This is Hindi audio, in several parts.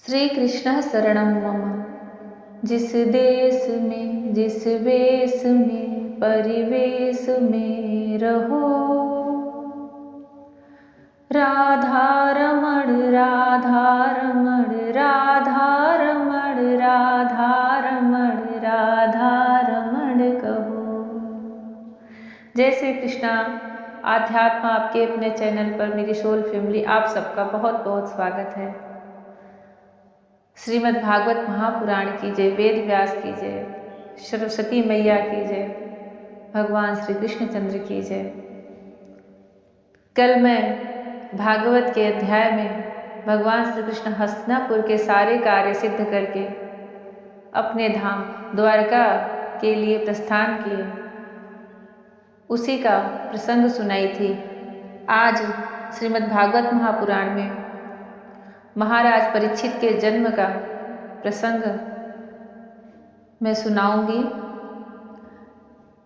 श्री कृष्ण शरणं मम। जिस देश में जिस वेश में परिवेश में रहो, राधा रमण राधा रमण राधा रमण राधा रमण राधा रमण कहो। जय श्री कृष्णा। आध्यात्म आपके अपने चैनल पर मेरी सोल फैमिली आप सबका बहुत बहुत स्वागत है। श्रीमद् भागवत महापुराण की जय, वेद व्यास की जय, सरस्वती मैया की जय, भगवान श्री कृष्णचंद्र की जय। कल मैं भागवत के अध्याय में भगवान श्री कृष्ण हस्तिनापुर के सारे कार्य सिद्ध करके अपने धाम द्वारका के लिए प्रस्थान किए, उसी का प्रसंग सुनाई थी। आज श्रीमद् भागवत महापुराण में महाराज परीक्षित के जन्म का प्रसंग मैं सुनाऊंगी,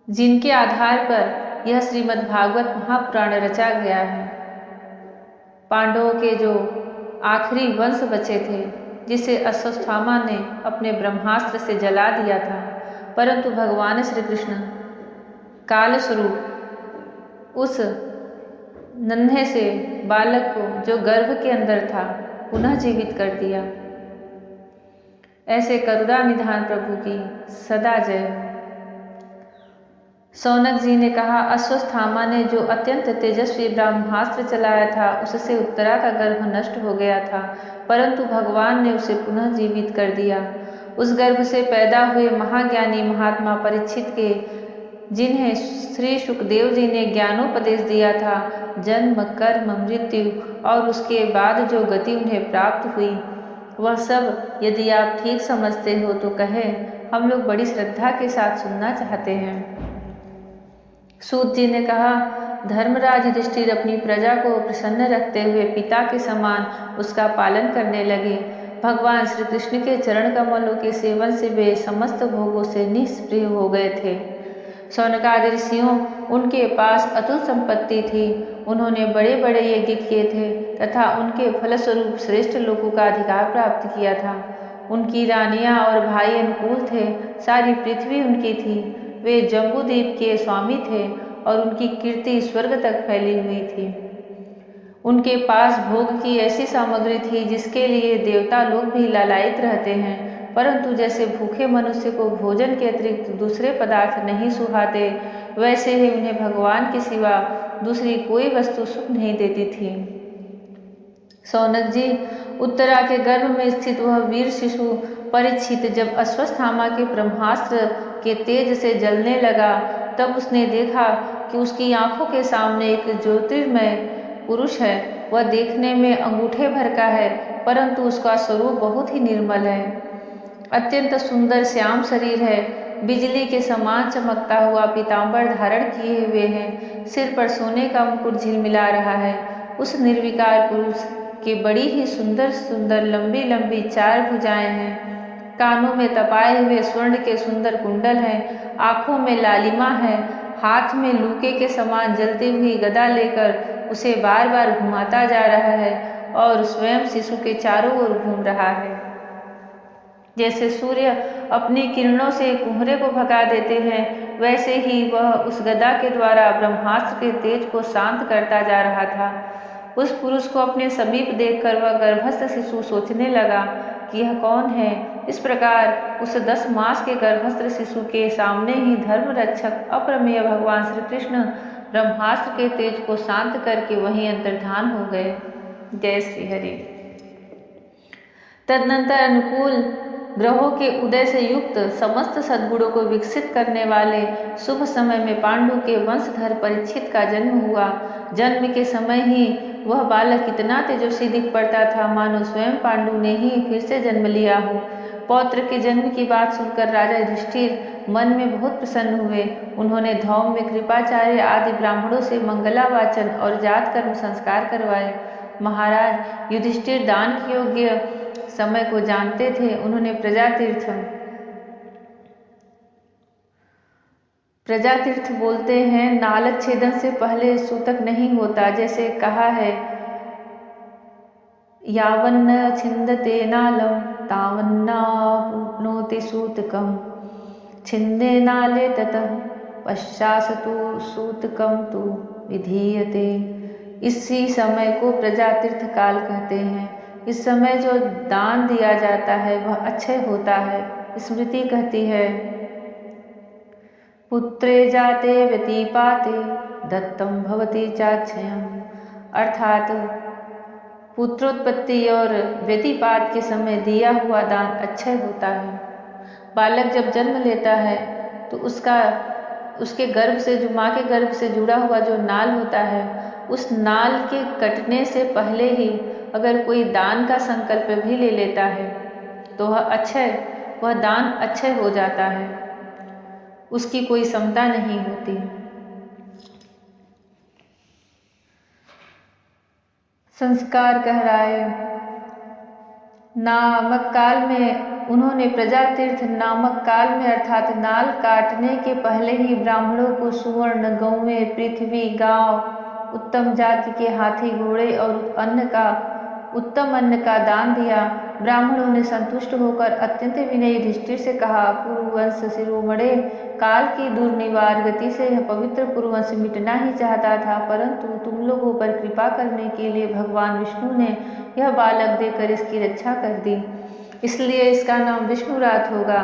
जिनके आधार पर यह श्रीमद् भागवत महापुराण रचा गया है। पांडवों के जो आखिरी वंश बचे थे, जिसे अश्वत्थामा ने अपने ब्रह्मास्त्र से जला दिया था, परंतु भगवान श्री कृष्ण काल स्वरूप उस नन्हे से बालक को जो गर्भ के अंदर था पुनः जीवित कर दिया। ऐसे करुणा निधान प्रभु की सदा जय हो। सौनक जी ने कहा, अश्वत्थामा ने जो अत्यंत तेजस्वी ब्रह्मास्त्र चलाया था, उससे उत्तरा का गर्भ नष्ट हो गया था, परंतु भगवान ने उसे पुनः जीवित कर दिया। उस गर्भ से पैदा हुए महाज्ञानी महात्मा परीक्षित के, जिन्हें श्री सुखदेव जी ने ज्ञानोपदेश दिया था, जन्म कर्म मृत्यु और उसके बाद जो गति उन्हें प्राप्त हुई, वह सब यदि आप ठीक समझते हो तो कहें, हम लोग बड़ी श्रद्धा के साथ सुनना चाहते हैं। सूत जी ने कहा, धर्मराज युधिष्ठिर अपनी प्रजा को प्रसन्न रखते हुए पिता के समान उसका पालन करने लगे। भगवान श्री कृष्ण के चरण कमलों के सेवन से वे समस्त भोगों से निष्प्रिय हो गए थे। शौनकादि ऋषियों उनके पास अतुल संपत्ति थी। उन्होंने बड़े बड़े यज्ञ किए थे तथा उनके फलस्वरूप श्रेष्ठ लोगों का अधिकार प्राप्त किया था। उनकी रानियां और भाई अनुकूल थे। सारी पृथ्वी उनकी थी। वे जम्बूद्वीप के स्वामी थे और उनकी कीर्ति स्वर्ग तक फैली हुई थी। उनके पास भोग की ऐसी सामग्री थी जिसके लिए देवता लोग भी लालायित रहते हैं, परंतु जैसे भूखे मनुष्य को भोजन के अतिरिक्त दूसरे पदार्थ नहीं सुहाते, वैसे ही उन्हें भगवान के सिवा दूसरी कोई वस्तु सुख नहीं देती थी। सौनक जी, उत्तरा के गर्भ में स्थित वह वीर शिशु परीक्षित जब अश्वत्थामा के ब्रह्मास्त्र के तेज से जलने लगा, तब उसने देखा कि उसकी आंखों के सामने एक ज्योतिर्मय पुरुष है। वह देखने में अंगूठे भर का है, परंतु उसका स्वरूप बहुत ही निर्मल है। अत्यंत सुंदर श्याम शरीर है। बिजली के समान चमकता हुआ पीतांबर धारण किए हुए है। सिर पर सोने का मुकुट झिलमिला रहा है। उस निर्विकार पुरुष के बड़ी ही सुंदर सुंदर लंबी लंबी 4 भुजाएं हैं। कानों में तपाए हुए स्वर्ण के सुंदर कुंडल हैं। आंखों में लालिमा है। हाथ में लूके के समान जलती हुई गदा लेकर उसे बार बार घुमाता जा रहा है और स्वयं शिशु के चारों ओर घूम रहा है। जैसे सूर्य अपनी किरणों से कुहरे को भगा देते हैं, वैसे ही वह उस गदा के द्वारा ब्रह्मास्त्र के तेज को शांत करता जा रहा था। उस पुरुष को अपने समीप देखकर वह गर्भस्थ शिशु सोचने लगा कि यह कौन है। इस प्रकार उस 10 मास के गर्भस्थ शिशु के सामने ही धर्म रक्षक अप्रमेय भगवान श्री कृष्ण ब्रह्मास्त्र के तेज को शांत करके वहीं अंतर्धान हो गए। जय श्री हरि। तदनंतर अनुकूल ग्रहों के उदय से युक्त समस्त सद्गुणों को विकसित करने वाले शुभ समय में पांडु के वंशधर परीक्षित का जन्म हुआ। जन्म के समय ही वह बालक इतना तेजस्वी दिख पड़ता था, मानो स्वयं पांडु ने ही फिर से जन्म लिया हो। पौत्र के जन्म की बात सुनकर राजा युधिष्ठिर मन में बहुत प्रसन्न हुए। उन्होंने धौम्य, कृपाचार्य आदि ब्राह्मणों से मंगलावाचन और जात कर्म संस्कार करवाए। महाराज युधिष्ठिर दान के योग्य समय को जानते थे। उन्होंने प्रजातीर्थ बोलते हैं, नालक छेदन से पहले सूतक नहीं होता, जैसे कहा है, यावन्न छिन्दते नालं तावन्नाप्नोति सूतकम् छिन्दे नाले ततः पश्चासतु सूतकम तु विधीयते। इसी समय को प्रजा तीर्थ काल कहते हैं। इस समय जो दान दिया जाता है वह अक्षय होता है। स्मृति कहती है, पुत्रे जाते व्यतिपाते दत्तम भवति चाक्षयम्, अर्थात पुत्रोत्पत्ति और व्यतिपात के समय दिया हुआ दान अक्षय होता है। बालक जब जन्म लेता है तो उसके गर्भ से, जो माँ के गर्भ से जुड़ा हुआ जो नाल होता है, उस नाल के कटने से पहले ही अगर कोई दान का संकल्प भी ले लेता है तो वह दान अक्षय हो जाता है, उसकी कोई क्षमता नहीं होती। संस्कार कह रहा है, नामक काल में उन्होंने प्रजा तीर्थ नामक काल में अर्थात नाल काटने के पहले ही ब्राह्मणों को सुवर्ण, गौवें, पृथ्वी, गांव, उत्तम जाति के हाथी, घोड़े और उत्तम अन्न का दान दिया। ब्राह्मणों ने संतुष्ट होकर अत्यंत विनयी युधिष्ठिर से कहा, पुरुवंश शिरोमणे, काल की दुर्निवार गति से यह पवित्र पुरुवंश मिटना ही चाहता था, परंतु तुम लोगों पर कृपा करने के लिए भगवान विष्णु ने यह बालक देकर इसकी रक्षा कर दी, इसलिए इसका नाम विष्णुरात होगा।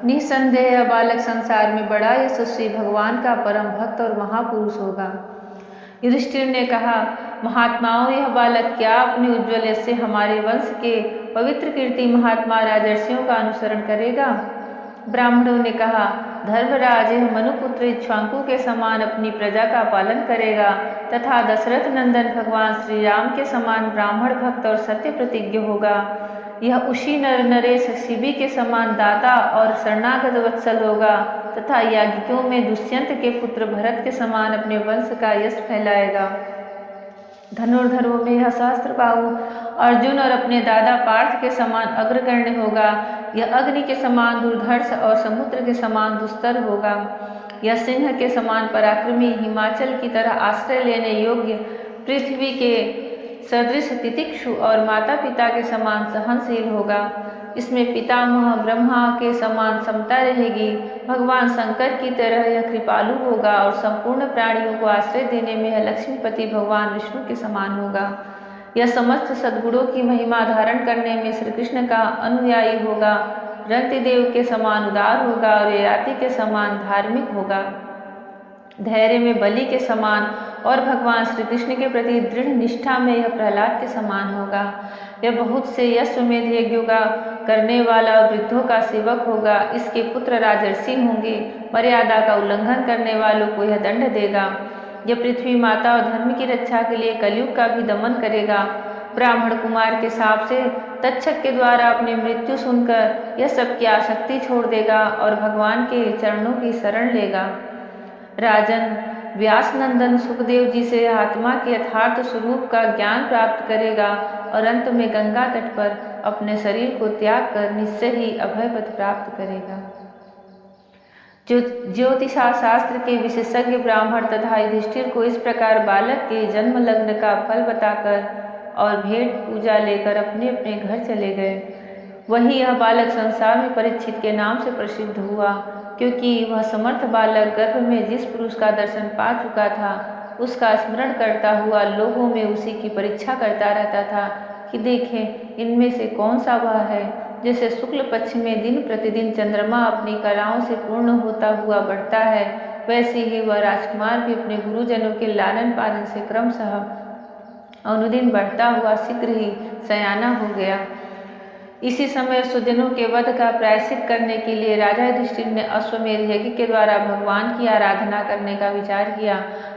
निसंदेह यह बालक संसार में बड़ा यशस्वी, भगवान का परम भक्त और महापुरुष होगा। युधिष्ठिर ने कहा, महात्माओं, यह बालक क्या अपने उज्ज्वल यश से हमारे वंश के पवित्र कीर्ति महात्मा राजर्षियों का अनुसरण करेगा? ब्राह्मणों ने कहा, धर्मराज यह मनुपुत्र इक्ष्वाकु के समान अपनी प्रजा का पालन करेगा तथा दशरथ नंदन भगवान श्री राम के समान ब्राह्मण भक्त और सत्य प्रतिज्ञ होगा। यह उसी नरेश शिबी के समान दाता और शरणागत वत्सल होगा तथा याज्ञिकों में दुष्यंत के पुत्र भरत के समान अपने वंश का यश फैलाएगा। धनुर्धरों में यह सहस्त्रबाहु अर्जुन और अपने दादा पार्थ के समान अग्रगण्य होगा। यह अग्नि के समान दुर्धर्ष और समुद्र के समान दुस्तर होगा। यह सिंह के समान पराक्रमी, हिमाचल की तरह आश्रय लेने योग्य, पृथ्वी के सदृश तितिक्षु और माता पिता के समान सहनशील होगा। इसमें पितामह ब्रह्मा के समान समता रहेगी। भगवान शंकर की तरह यह कृपालु होगा और संपूर्ण प्राणियों को आश्रय देने में यह लक्ष्मीपति भगवान विष्णु के समान होगा। यह समस्त सद्गुणों की महिमा धारण करने में श्री कृष्ण का अनुयायी होगा। रंतिदेव के समान उदार होगा और ययाति के समान धार्मिक होगा। धैर्य में बलि के समान और भगवान श्री कृष्ण के प्रति दृढ़ निष्ठा में यह प्रहलाद के समान होगा। यह बहुत से यज्ञ यज्ञों का करने वाला और वृद्धों का सेवक होगा। इसके पुत्र राजर्षि होंगे। मर्यादा का उल्लंघन करने वालों को यह दंड देगा। यह पृथ्वी माता और धर्म की रक्षा के लिए कलयुग का भी दमन करेगा। ब्राह्मण कुमार के साप से तक्षक के द्वारा अपनी मृत्यु सुनकर यह सबकी आसक्ति छोड़ देगा और भगवान के चरणों की शरण लेगा। राजन, व्यास नंदन सुखदेव जी से आत्मा के यथार्थ स्वरूप का ज्ञान प्राप्त करेगा और अंत में गंगा तट पर अपने शरीर को त्याग कर निश्चय ही अभय पद प्राप्त करेगा। ज्योतिषा शास्त्र के विशेषज्ञ ब्राह्मण तथा युधिष्ठिर को इस प्रकार बालक के जन्म लग्न का फल बताकर और भेंट पूजा लेकर अपने अपने घर चले गए। वही यह बालक संसार में परीक्षित के नाम से प्रसिद्ध हुआ, क्योंकि वह समर्थ बालक गर्भ में जिस पुरुष का दर्शन पा चुका था उसका स्मरण करता हुआ लोगों में उसी की परीक्षा करता रहता था कि देखें इनमें से कौन सा वह है। जैसे शुक्ल पक्ष में दिन प्रतिदिन चंद्रमा अपनी कलाओं से पूर्ण होता हुआ बढ़ता है, वैसे ही वह राजकुमार भी अपने गुरुजनों के लालन पालन से क्रमशः अनुदिन बढ़ता हुआ शीघ्र ही सयाना हो गया। इसी समय सुजनों के वध का प्रायश्चित करने के लिए राजा युधिष्ठिर ने अश्वमेध यज्ञ के द्वारा भगवान की आराधना करने का विचार किया,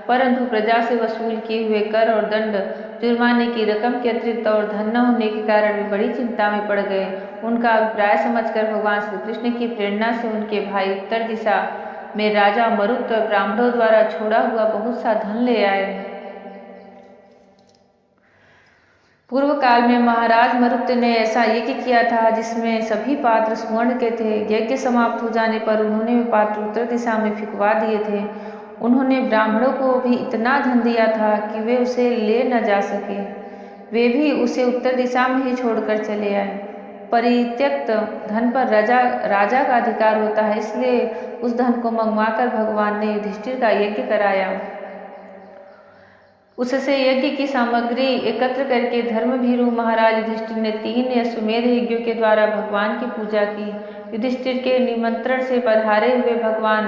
परंतु प्रजा से वसूल किए हुए कर और दंड जुर्माने की रकम के अतिरिक्त और धन न होने के कारण वे बड़ी चिंता में पड़ गए। उनका अभिप्राय समझकर भगवान श्री कृष्ण की प्रेरणा से उनके भाई उत्तर दिशा में राजा मरुत और ब्राह्मणों द्वारा छोड़ा हुआ बहुत सा धन ले आए। पूर्व काल में महाराज मरुत ने ऐसा यज्ञ किया था जिसमें सभी पात्र स्वर्ण के थे। यज्ञ समाप्त हो जाने पर उन्होंने वे पात्र उत्तर दिशा में फिकवा दिए थे। उन्होंने ब्राह्मणों को भी इतना धन दिया था कि वे उसे ले न जा सके। वे भी उसे उत्तर दिशा में ही छोड़कर चले आए। परित्यक्त धन पर राजा का अधिकार होता है, इसलिए उस धन को मंगवाकर भगवान ने युधिष्ठिर का यज्ञ कराया। उससे यज्ञ की सामग्री एकत्र करके धर्मभीरु महाराज युधिष्ठिर ने 3 अश्वमेध यज्ञों के द्वारा भगवान की पूजा की। युधिष्ठिर के निमंत्रण से पधारे हुए भगवान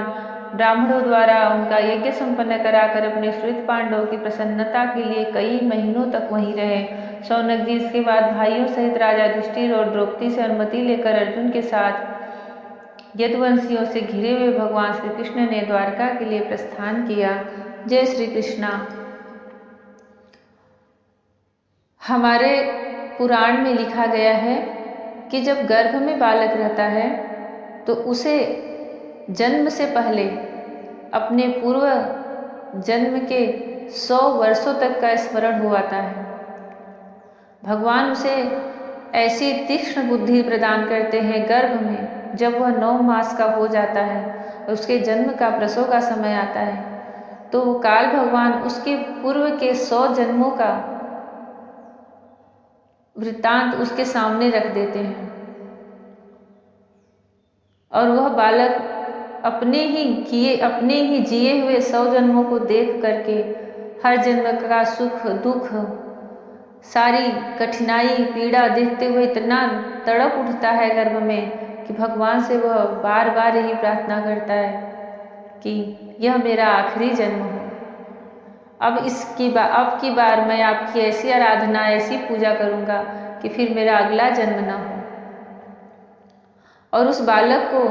ब्राह्मणों द्वारा उनका यज्ञ संपन्न कराकर अपने श्वेत पांडवों की प्रसन्नता के लिए कई महीनों तक वहीं रहे। शौनक जी इसके बाद भाइयों सहित राजा युधिष्ठिर और द्रौपदी से अनुमति लेकर अर्जुन के साथ यदुवंशियों से घिरे हुए भगवान श्री कृष्ण ने द्वारका के लिए प्रस्थान किया। जय श्री कृष्णा। हमारे पुराण में लिखा गया है कि जब गर्भ में बालक रहता है तो उसे जन्म से पहले अपने पूर्व जन्म के 100 वर्षों तक का स्मरण हो आता है। भगवान उसे ऐसी तीक्ष्ण बुद्धि प्रदान करते हैं गर्भ में। जब वह 9 मास का हो जाता है और उसके जन्म का प्रसव का समय आता है तो काल भगवान उसके पूर्व के 100 जन्मों का वृत्तांत उसके सामने रख देते हैं और वह बालक अपने ही जिए हुए 100 जन्मों को देख करके हर जन्म का सुख दुख सारी कठिनाई पीड़ा देखते हुए इतना तड़प उठता है गर्भ में कि भगवान से वह बार बार यही प्रार्थना करता है कि यह मेरा आखिरी जन्म हो। अब की बार मैं आपकी ऐसी आराधना ऐसी पूजा करूंगा कि फिर मेरा अगला जन्म न हो। और उस बालक को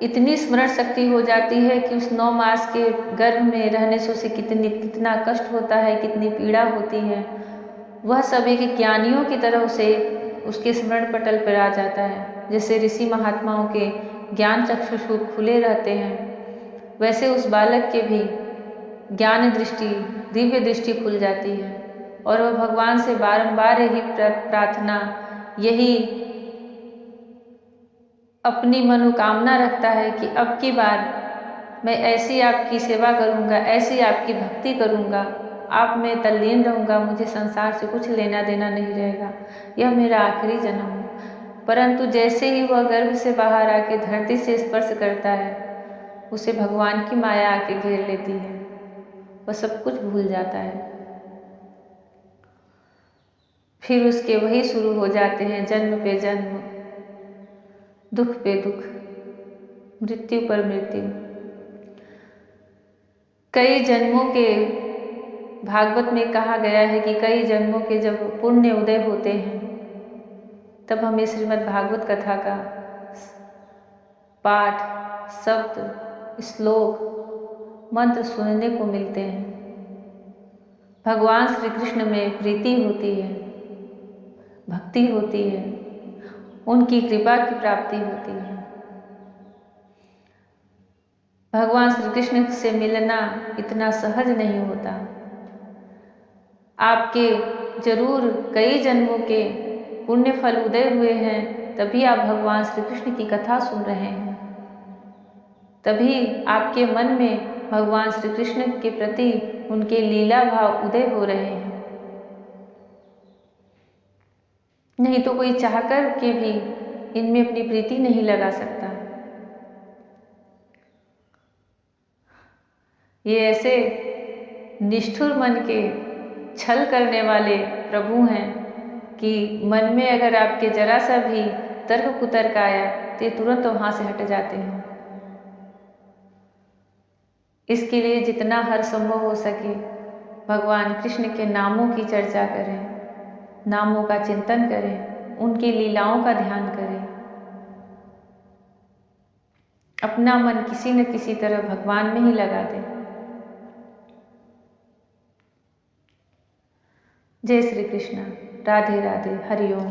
इतनी स्मरण शक्ति हो जाती है कि उस 9 मास के गर्भ में रहने से उसे कितना कष्ट होता है, कितनी पीड़ा होती है। वह सब एक ज्ञानियों की तरह उसे उसके स्मरण पटल पर आ जाता है। जैसे ऋषि महात्माओं के ज्ञान चक्षुष खुले रहते हैं, वैसे उस बालक के भी ज्ञान दृष्टि दिव्य दृष्टि खुल जाती है और वह भगवान से बारंबार यही प्रार्थना यही अपनी मनोकामना रखता है कि अब की बार मैं ऐसी आपकी सेवा करूंगा, ऐसी आपकी भक्ति करूंगा, आप में तल्लीन रहूंगा, मुझे संसार से कुछ लेना देना नहीं रहेगा, यह मेरा आखिरी जन्म हो। परंतु जैसे ही वह गर्भ से बाहर आके धरती से स्पर्श करता है उसे भगवान की माया आके घेर लेती है, वह सब कुछ भूल जाता है। फिर उसके वही शुरू हो जाते हैं जन्म पे जन्म, दुख पे दुख, मृत्यु पर मृत्यु। कई जन्मों के भागवत में कहा गया है कि कई जन्मों के जब पुण्य उदय होते हैं तब हमें श्रीमद् भागवत कथा का पाठ, शब्द, श्लोक, मंत्र सुनने को मिलते हैं। भगवान श्री कृष्ण में प्रीति होती है, भक्ति होती है, उनकी कृपा की प्राप्ति होती है। भगवान श्री कृष्ण से मिलना इतना सहज नहीं होता। आपके जरूर कई जन्मों के पुण्य फल उदय हुए हैं, तभी आप भगवान श्री कृष्ण की कथा सुन रहे हैं, तभी आपके मन में भगवान श्री कृष्ण के प्रति उनके लीला भाव उदय हो रहे हैं। नहीं तो कोई चाहकर के भी इनमें अपनी प्रीति नहीं लगा सकता। ये ऐसे निष्ठुर मन के छल करने वाले प्रभु हैं कि मन में अगर आपके जरा सा भी तर्क कुतर्क आया तो ये तुरंत वहां से हट जाते हैं। इसके लिए जितना हर संभव हो सके भगवान कृष्ण के नामों की चर्चा करें, नामों का चिंतन करें, उनकी लीलाओं का ध्यान करें, अपना मन किसी न किसी तरह भगवान में ही लगा दें। जय श्री कृष्ण। राधे राधे। हरि ओम।